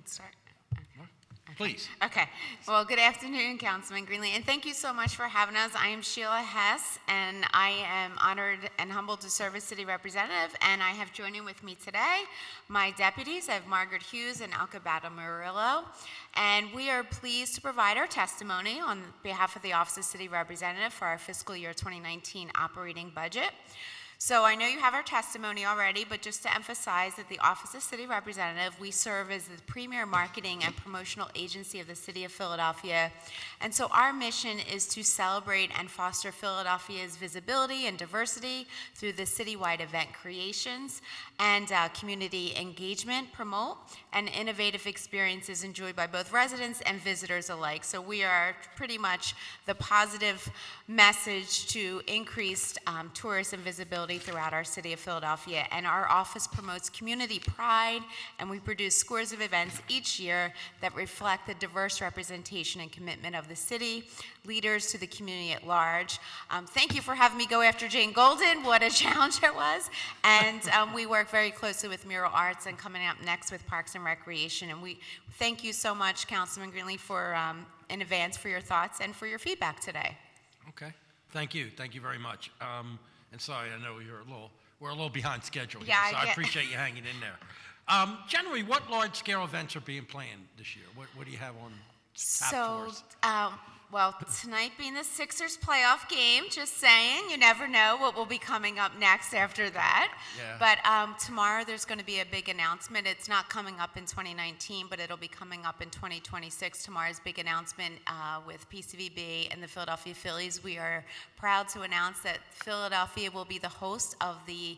can start. Please. Okay. Well, good afternoon, Councilman Greenlee, and thank you so much for having us. I am Sheila Hess, and I am honored and humbled to serve as city representative, and I have joining with me today my deputies. I have Margaret Hughes and Alcabata Murillo, and we are pleased to provide our testimony on behalf of the Office of City Representative for our fiscal year 2019 operating budget. So I know you have our testimony already, but just to emphasize that the Office of City Representative, we serve as the premier marketing and promotional agency of the City of Philadelphia. And so our mission is to celebrate and foster Philadelphia's visibility and diversity through the citywide event creations and community engagement, promote, and innovative experiences enjoyed by both residents and visitors alike. So we are pretty much the positive message to increased tourism visibility throughout our city of Philadelphia, and our office promotes community pride, and we produce scores of events each year that reflect the diverse representation and commitment of the city, leaders to the community at large. Thank you for having me go after Jane Golden. What a challenge it was. And we work very closely with Mural Arts and coming up next with Parks and Recreation. And we thank you so much, Councilman Greenlee, for in advance for your thoughts and for your feedback today. Okay. Thank you very much. And sorry, I know we're a little behind schedule Yeah, here, so I appreciate you hanging in there. Generally, what large-scale events are being planned this year? What do you have on tap for us? Well, tonight being the Sixers playoff game, just saying, you never know what will be coming up next after that. Yeah. But tomorrow there's going to be a big announcement. It's not coming up in 2019, but it'll be coming up in 2026. Tomorrow's big announcement with PCVB and the Philadelphia Phillies. We are proud to announce that Philadelphia will be the host of the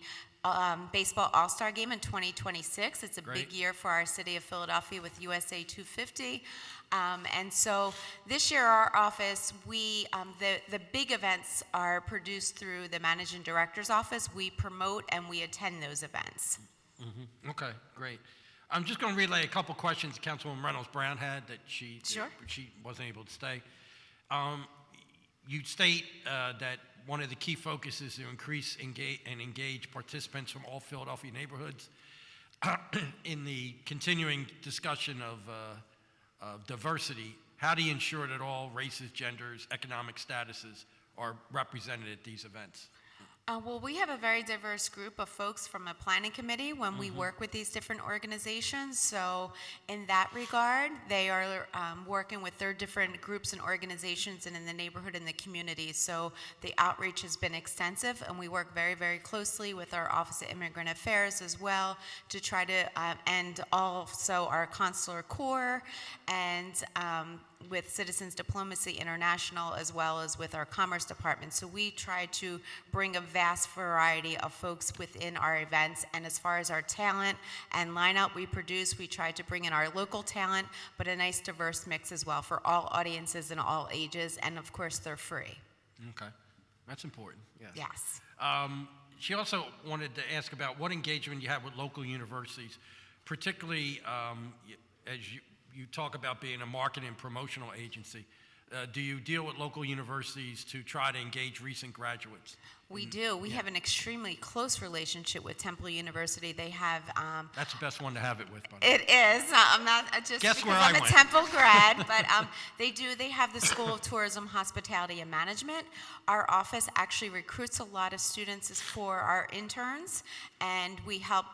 Baseball All-Star Game in 2026. It's a Great. big year for our city of Philadelphia with USA 250. And so this year, our office, the big events are produced through the managing director's office. We promote and we attend those events. Mm-hmm. Okay, great. I'm just going to relay a couple questions Councilwoman Reynolds Brown had that she wasn't able to stay. You state that one of the key focuses is to increase and engage participants from all Philadelphia neighborhoods. In the continuing discussion of diversity, how do you ensure that all races, genders, economic statuses are represented at these events? Well, we have a very diverse group of folks from a planning committee when we work with these different organizations. So in that regard, they are working with their different groups and organizations and in the neighborhood and the community. So the outreach has been extensive, and we work very, very closely with our Office of Immigrant Affairs as well to try to, and also our Consular Corps and with Citizens Diplomacy International, as well as with our Commerce Department. So we try to bring a vast variety of folks within our events. And as far as our talent and lineup we produce, we try to bring in our local talent, but a nice diverse mix as well for all audiences and all ages. And of course, they're free. Okay, that's important. Yes. Yes. She also wanted to ask about what engagement you have with local universities, particularly as you talk about being a marketing and promotional agency. Do you deal with local universities to try to engage recent graduates? We do. We have an extremely close relationship with Temple University. They have... That's the best one to have it with, by the way. It is. I'm not just Guess because where I'm I a went. Temple grad, but they have the School of Tourism, Hospitality, and Management. Our office actually recruits a lot of students for our interns, and we help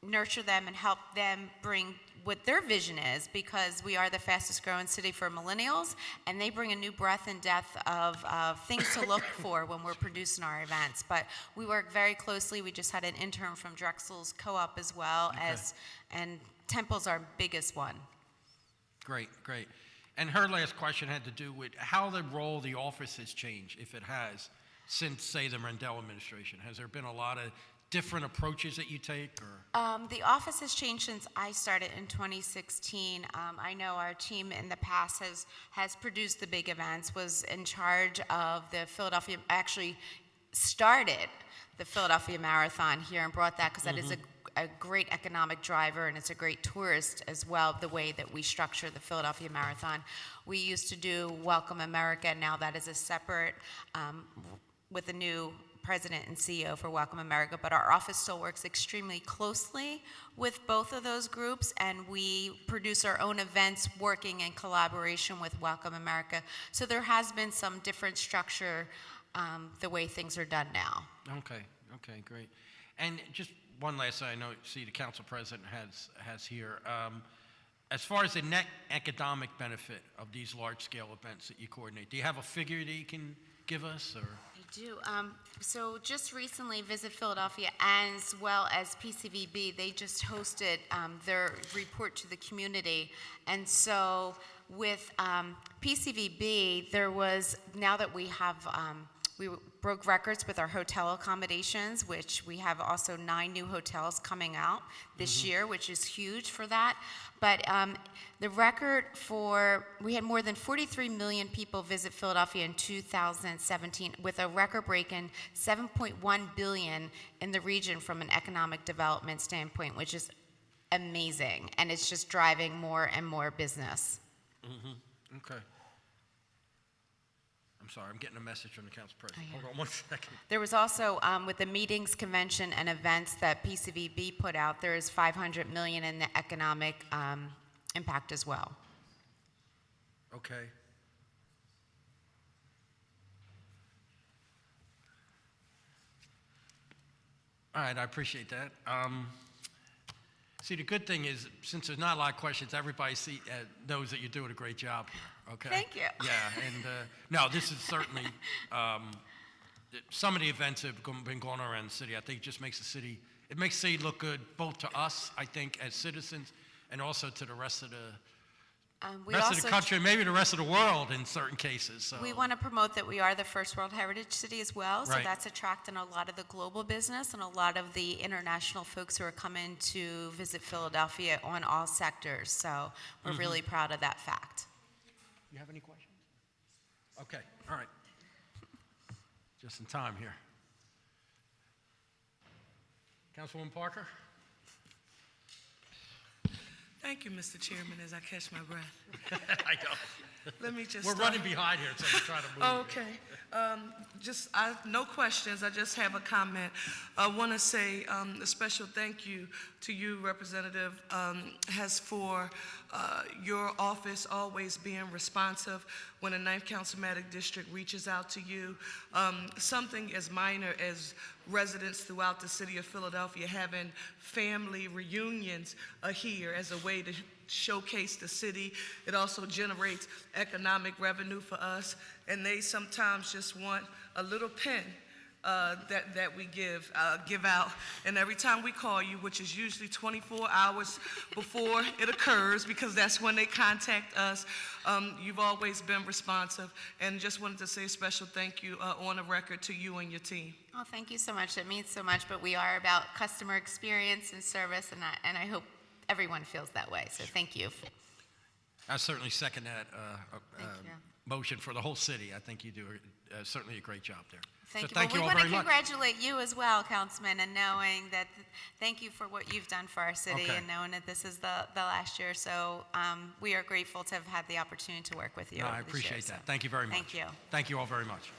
nurture them and help them bring what their vision is, because we are the fastest growing city for millennials, and they bring a new breadth and depth of things to look for when we're producing our events. But we work very closely. We just had an intern from Drexel's co-op as well, and Temple's our biggest one. Great. And her last question had to do with how the role of the office has changed, if it has, since, say, the Rendell administration. Has there been a lot of different approaches that you take? Or? The office has changed since I started in 2016. I know our team in the past has produced the big events, was in charge of the Philadelphia, actually started the Philadelphia Marathon here and brought that, because that is a great economic driver, and it's a great tourist as well, the way that we structure the Philadelphia Marathon. We used to do Welcome America, now that is a separate, with a new president and CEO for Welcome America, but our office still works extremely closely with both of those groups, and we produce our own events working in collaboration with Welcome America. So there has been some different structure the way things are done now. Okay, great. And just one last thing, the council president has here. As far as the net economic benefit of these large-scale events that you coordinate, do you have a figure that you can give us, or? I do. So just recently, Visit Philadelphia, as well as PCVB, they just hosted their report to the community. And so with PCVB, there was, now that we have, we broke records with our hotel accommodations, which we have also 9 new hotels coming out this year, which is huge for that. But the record we had more than 43 million people visit Philadelphia in 2017, with a record-breaking $7.1 billion in the region from an economic development standpoint, which is amazing, and it's just driving more and more business. Okay. I'm sorry, I'm getting a message from the council president. Hold on one second. There was also, with the meetings, convention, and events that PCVB put out, there is $500 million in the economic impact as well. Okay. All right, I appreciate that. See, the good thing is, since there's not a lot of questions, everybody knows that you're doing a great job here, okay? Thank you. Yeah, and no, this is certainly, some of the events that have been going on around the city, I think just makes the city look good, both to us, I think, as citizens, and also to the rest of the country, and maybe the rest of the world in certain cases. So. We want to promote that we are the first World Heritage City as well, so Right. that's attracting a lot of the global business and a lot of the international folks who are coming to visit Philadelphia on all sectors. So we're really proud of that fact. You have any questions? Okay, all right. Just in time here. Councilwoman Parker? Thank you, Mr. Chairman, as I catch my breath. I know. Let me just We're start. running behind here, so we're trying to move. Okay. No questions. I just have a comment. I want to say a special thank you to you, Representative Hess, for your office always being responsive when a 9th Councilmatic District reaches out to you. Something as minor as residents throughout the city of Philadelphia having family reunions here as a way to showcase the city. It also generates economic revenue for us, and they sometimes just want a little pen that we give out. And every time we call you, which is usually 24 hours before it occurs, because that's when they contact us, you've always been responsive. And just wanted to say a special thank you on the record to you and your team. Oh, thank you so much. It means so much, but we are about customer experience and service, and I hope everyone feels that way, so thank you. I certainly second that Thank you. motion for the whole city. I think you do certainly a great job there. Thank So you. thank you Well, all we want very to much. congratulate you as well, Councilman, and knowing that, thank you for what you've done for our city, Okay. and knowing that this is the last year. So we are grateful to have had the opportunity to work with you. No, I over this year, appreciate so that. Thank you very much. Thank you. Thank you all very much.